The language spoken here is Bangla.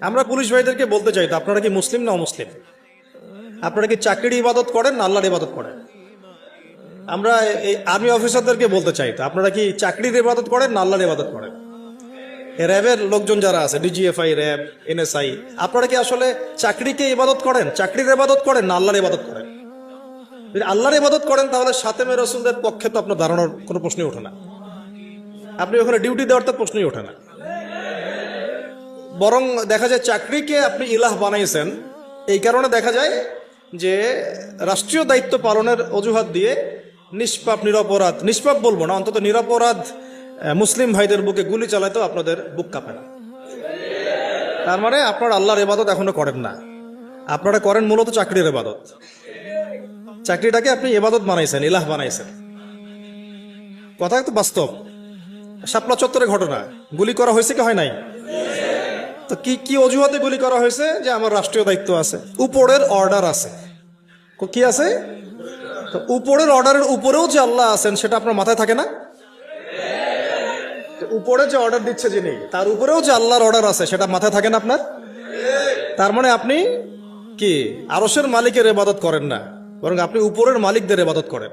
আমরা পুলিশ ভাইদেরকে বলতে চাই, তো আপনারা কি মুসলিম না অমুসলিম? আপনারা কি চাকরির ইবাদত করেন না আল্লাহর ইবাদত করেন? আমরা এই আর্মি অফিসারদেরকে বলতে চাই, তো আপনারা কি চাকরির ইবাদত করেন না আল্লাহর ইবাদত করেন? র্যাবের লোকজন যারা আছে, ডিজিএফআই, র্যাব, এনএসআই, আপনারা কি আসলে চাকরিকে ইবাদত করেন, চাকরির ইবাদত করেন না আল্লাহর ইবাদত করেন? যদি আল্লাহর ইবাদত করেন তাহলে সাতেমে রসুলদের পক্ষে তো আপনার দাঁড়ানোর কোনো প্রশ্নই ওঠে না, আপনি ওখানে ডিউটি দেওয়ার তো প্রশ্নই ওঠে না। বরং দেখা যায় চাকরিকে আপনি ইলাহ বানাইছেন, এই কারণে দেখা যায় যে রাষ্ট্রীয় দায়িত্ব পালনের অজুহাত দিয়ে নিষ্পাপ নিরপরাধ, নিষ্পাপ বলবো না, অন্তত নিরপরাধ মুসলিম ভাইদের বুকে গুলি চালাইতেও আপনাদের বুক কাঁপে না। তার মানে আপনার আল্লাহর ইবাদত এখনো করেন না, আপনারা করেন মূলত চাকরির ইবাদত। চাকরিটাকে আপনি ইবাদত বানাইছেন, ইলাহ বানাইছেন। কথা তো বাস্তব। শাপলা চত্বরে ঘটনা, গুলি করা হয়েছে কি হয় নাই? তো কি কি অজুহাতে গুলি করা হয়েছে? যে আমার রাষ্ট্রীয় দায়িত্ব আছে, উপরের অর্ডার আছে। কি আছে? তো উপরের অর্ডারের উপরেও যে আল্লাহ আছেন সেটা আপনার মাথায় থাকে না? উপরে যে অর্ডার দিচ্ছে যিনি, তার উপরেও যে আল্লাহর অর্ডার আছে সেটা মাথায় থাকে না আপনার? তার মানে আপনি কি আরশের মালিকের ইবাদত করেন না, বরং আপনি উপরের মালিকদের ইবাদত করেন।